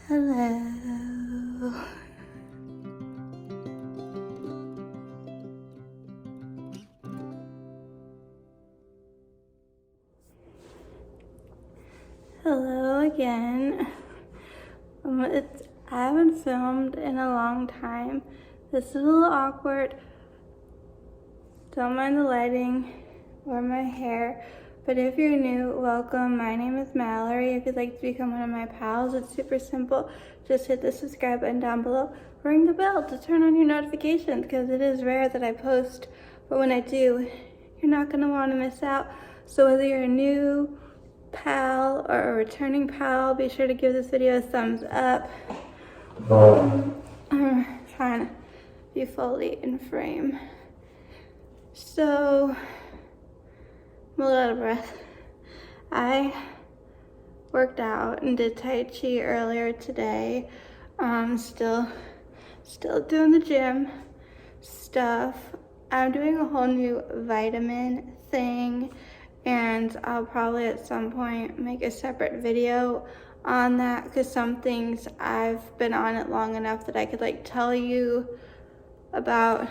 Hello. Hello again. I haven't filmed in a long time. This is a little awkward. Don't mind the lighting or my hair. But if you're new, welcome. My name is Mallory. If you'd like to become one of my pals, it's super simple. Just hit the subscribe button down below. Ring the bell to turn on your notifications because it is rare that I post. But when I do, you're not going to want to miss out. So whether you're a new pal or a returning pal, be sure to give this video a thumbs up. I'm trying to be fully in frame. So, I'm a little out of breath. I worked out and did Tai Chi earlier today. Still doing the gym stuff. I'm doing a whole new vitamin thing, and I'll probably at some point make a separate video on that because some things I've been on it long enough that I could like tell you about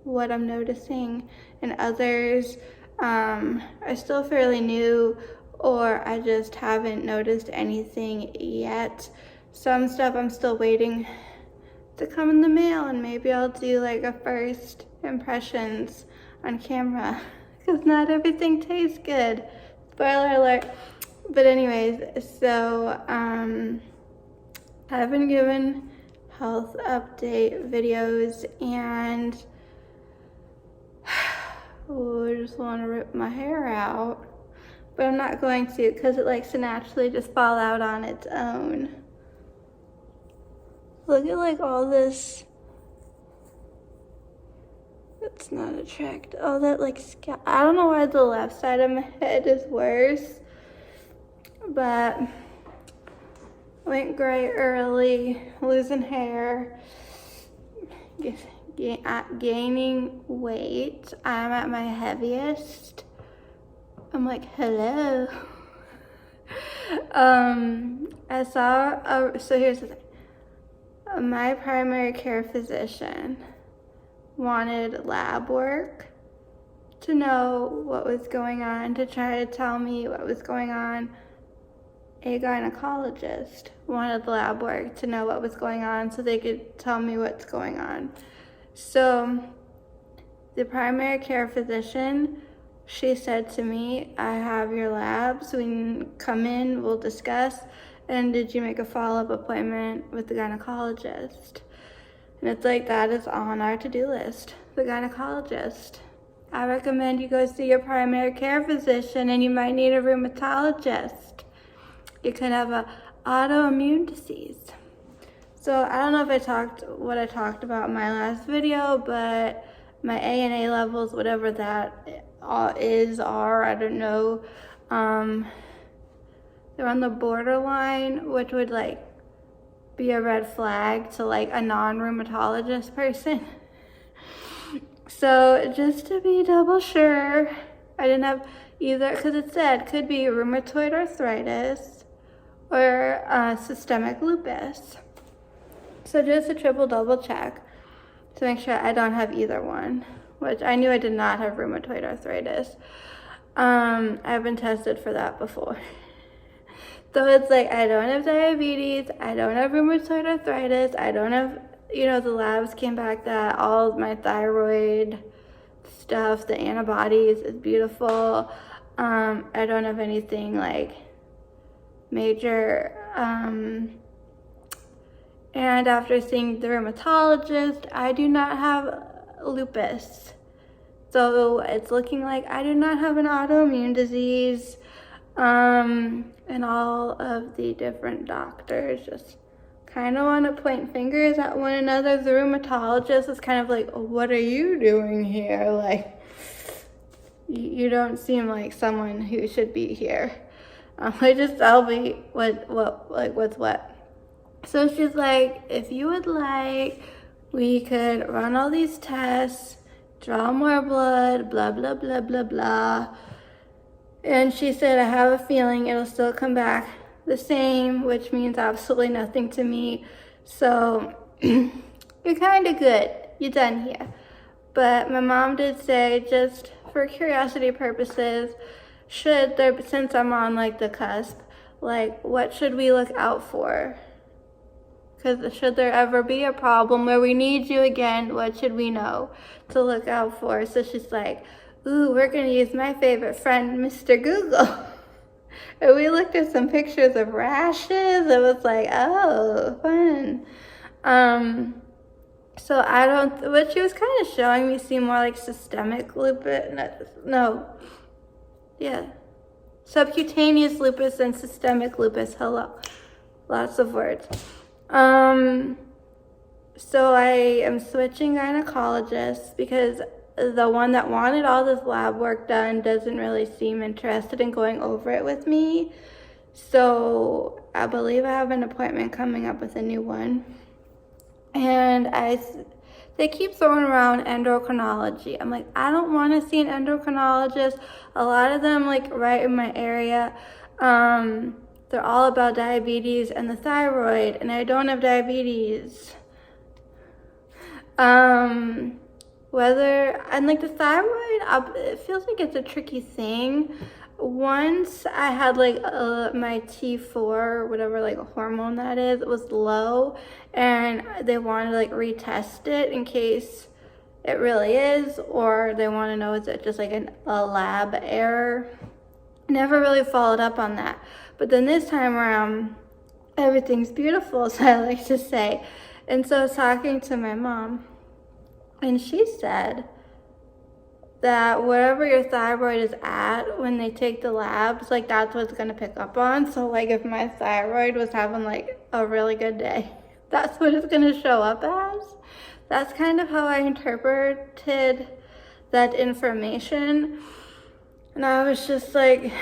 what I'm noticing, and others are still fairly new, or I just haven't noticed anything yet. Some stuff I'm still waiting to come in the mail, and maybe I'll do like a first impressions on camera because not everything tastes good. Spoiler alert. But anyways, so I've been given health update videos, and I just want to rip my hair out, but I'm not going to because it likes to naturally just fall out on its own. Look at like all this. It's not attractive. All that like scalp. I don't know why the left side of my head is worse, but I went gray early, losing hair, gaining weight. I'm at my heaviest. I'm like, hello. I saw, so here's the thing. My primary care physician wanted lab work to know what was going on, to try to tell me what was going on. A gynecologist wanted lab work to know what was going on so they could tell me what's going on. So the primary care physician, she said to me, I have your labs, we can come in, we'll discuss, and did you make a follow-up appointment with the gynecologist? And it's like, that is on our to-do list, the gynecologist. I recommend you go see your primary care physician, and you might need a rheumatologist. You could have an autoimmune disease. So I don't know if I talked about in my last video, but my ANA levels, whatever that are, I don't know. They're on the borderline, which would like be a red flag to like a non-rheumatologist person. So just to be double sure, I didn't have either, because it said could be rheumatoid arthritis or systemic lupus. So just a triple double check to make sure I don't have either one, which I knew I did not have rheumatoid arthritis. I've been tested for that before. So it's like, I don't have diabetes, I don't have rheumatoid arthritis, I don't have, the labs came back that all of my thyroid stuff, the antibodies is beautiful. I don't have anything like major. And after seeing the rheumatologist, I do not have lupus. So it's looking like I do not have an autoimmune disease. And all of the different doctors just kind of want to point fingers at one another. The rheumatologist is kind of like, what are you doing here? Like, you don't seem like someone who should be here. They just tell me what's what. So she's like, if you would like, we could run all these tests, draw more blood, blah, blah, blah, blah, blah. And she said, I have a feeling it'll still come back the same, which means absolutely nothing to me. So you're kind of good. You're done here. But my mom did say, just for curiosity purposes, since I'm on like the cusp, like what should we look out for? Because should there ever be a problem where we need you again, what should we know to look out for? So she's like, ooh, we're gonna use my favorite friend, Mr. Google. And we looked at some pictures of rashes. It was like, oh, fun. So what she was kind of showing me seemed more like systemic lupus. Subcutaneous lupus and systemic lupus. Hello. Lots of words. So I am switching gynecologists because the one that wanted all this lab work done doesn't really seem interested in going over it with me. So I believe I have an appointment coming up with a new one. And they keep throwing around endocrinology. I'm like, I don't want to see an endocrinologist. A lot of them, like, right in my area, they're all about diabetes and the thyroid, and I don't have diabetes. And like the thyroid, it feels like it's a tricky thing. Once I had like my T4, whatever like hormone that is, it was low, and they wanted to like retest it in case it really is, or they want to know is it just like a lab error. Never really followed up on that. But then this time around, everything's beautiful, so I like to say. And so I was talking to my mom, and she said that wherever your thyroid is at when they take the labs, like that's what it's gonna pick up on. So like if my thyroid was having like a really good day, that's what it's gonna show up as. That's kind of how I interpreted that information. And I was just like,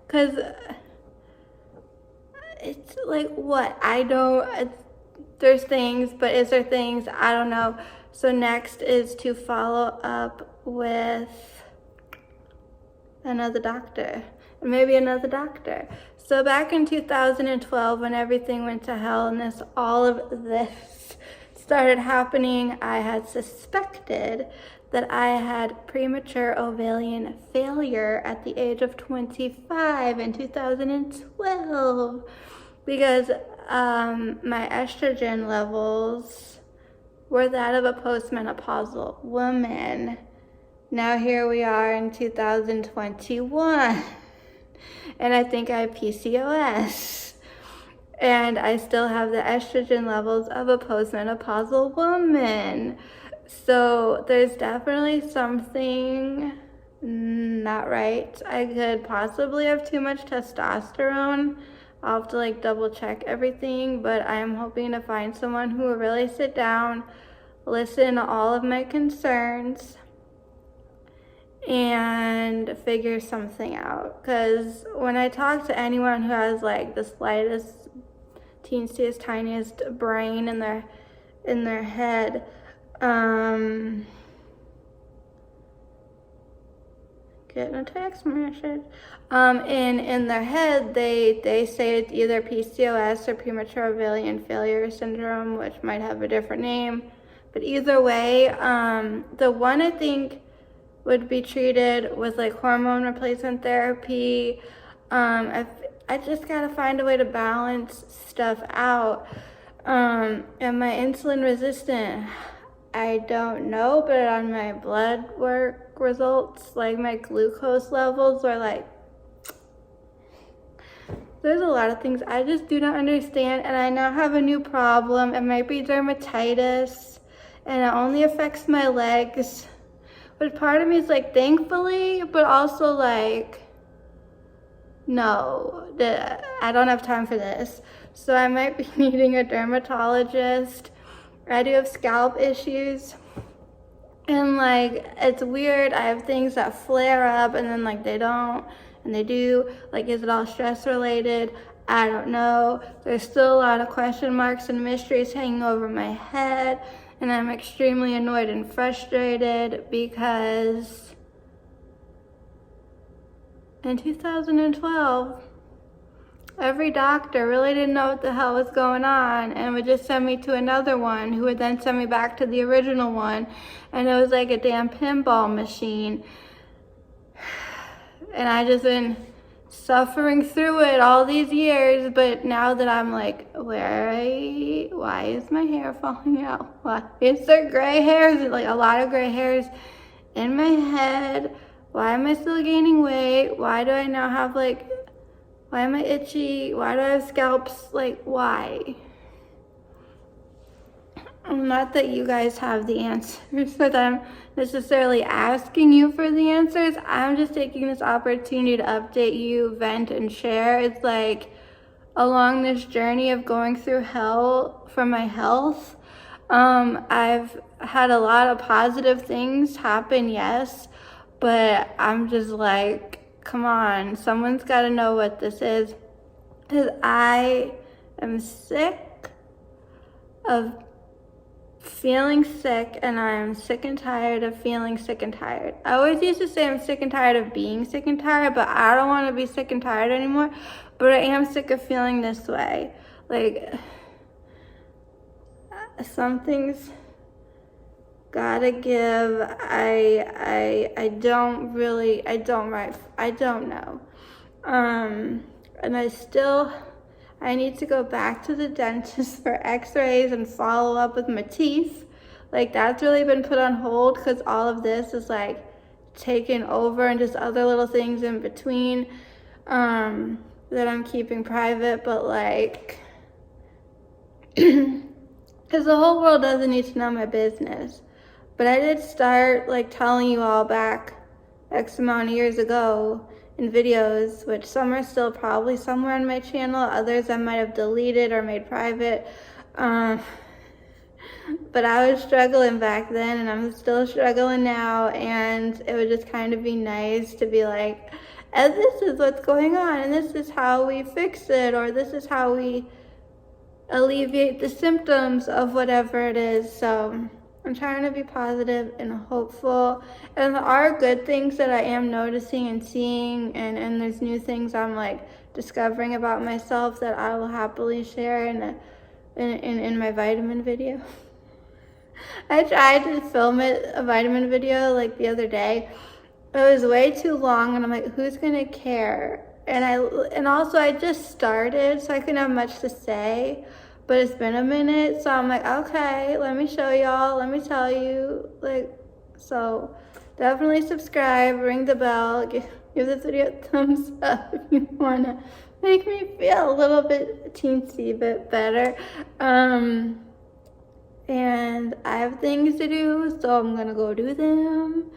cause it's like what? There's things, but is there things? I don't know. So next is to follow up with another doctor, and maybe another doctor. So back in 2012, when everything went to hell and all of this started happening, I had suspected that I had premature ovarian failure at the age of 25 in 2012 because my estrogen levels were that of a postmenopausal woman. Now here we are in 2021, and I think I have PCOS, and I still have the estrogen levels of a postmenopausal woman. So there's definitely something not right. I could possibly have too much testosterone. I'll have to like double check everything, but I'm hoping to find someone who will really sit down, listen to all of my concerns, and figure something out. Because when I talk to anyone who has like the slightest, teensiest, tiniest brain in their head, getting a text message. In their head, they say it's either PCOS or premature ovarian failure syndrome, which might have a different name. But either way, the one I think would be treated with like hormone replacement therapy. I just gotta find a way to balance stuff out. Am I insulin resistant? I don't know, but on my blood work results, like my glucose levels are like, there's a lot of things I just do not understand, and I now have a new problem. It might be dermatitis, and it only affects my legs. But part of me is like, thankfully, but also like, no, I don't have time for this. So I might be needing a dermatologist. I do have scalp issues, and like it's weird. I have things that flare up and then like they don't, and they do. Like, is it all stress related? I don't know. There's still a lot of question marks and mysteries hanging over my head, and I'm extremely annoyed and frustrated because in 2012 every doctor really didn't know what the hell was going on and would just send me to another one who would then send me back to the original one. And it was like a damn pinball machine. And I just been suffering through it all these years, but now that I'm like, why is my hair falling out? Why is there gray hairs? Like a lot of gray hairs in my head. Why am I still gaining weight? Why do I now have like, why am I itchy? Why do I have scalps? Like, why? Not that you guys have the answers, but I'm necessarily asking you for the answers. I'm just taking this opportunity to update you, vent, and share. It's like along this journey of going through hell for my health, I've had a lot of positive things happen, yes, but I'm just like, come on, someone's got to know what this is, because I am sick of feeling sick, and I'm sick and tired of feeling sick and tired. I always used to say I'm sick and tired of being sick and tired, but I don't want to be sick and tired anymore. But I am sick of feeling this way. Like, something's gotta give. I don't know. And I need to go back to the dentist for x-rays and follow up with my teeth. Like, that's really been put on hold because all of this is like taken over, and just other little things in between that I'm keeping private. But like, because the whole world doesn't need to know my business. But I did start like telling you all back X amount of years ago in videos, which some are still probably somewhere on my channel, others I might have deleted or made private. But I was struggling back then, and I'm still struggling now, and it would just kind of be nice to be like, and this is what's going on, and this is how we fix it, or this is how we alleviate the symptoms of whatever it is. So I'm trying to be positive and hopeful, and there are good things that I am noticing and seeing, and there's new things I'm like discovering about myself that I will happily share in my vitamin video. I tried to film a vitamin video like the other day. It was way too long, and I'm like, who's gonna care? And also I just started, so I couldn't have much to say. But it's been a minute, so I'm like, okay, let me show y'all, let me tell you, like, so definitely subscribe, ring the bell, give this video a thumbs up if you wanna make me feel a little bit teensy bit better. And I have things to do, so I'm gonna go do them.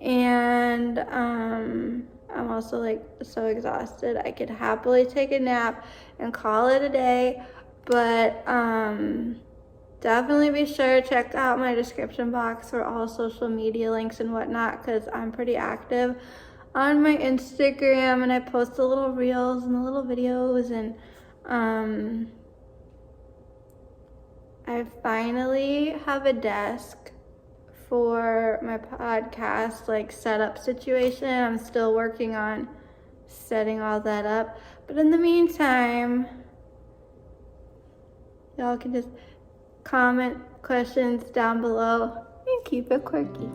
And I'm also like so exhausted. I could happily take a nap and call it a day. But definitely be sure to check out my description box for all social media links and whatnot, because I'm pretty active on my Instagram, and I post the little reels and the little videos, and I finally have a desk for my podcast like setup situation. I'm still working on setting all that up, but in the meantime, y'all can just comment questions down below and keep it quirky.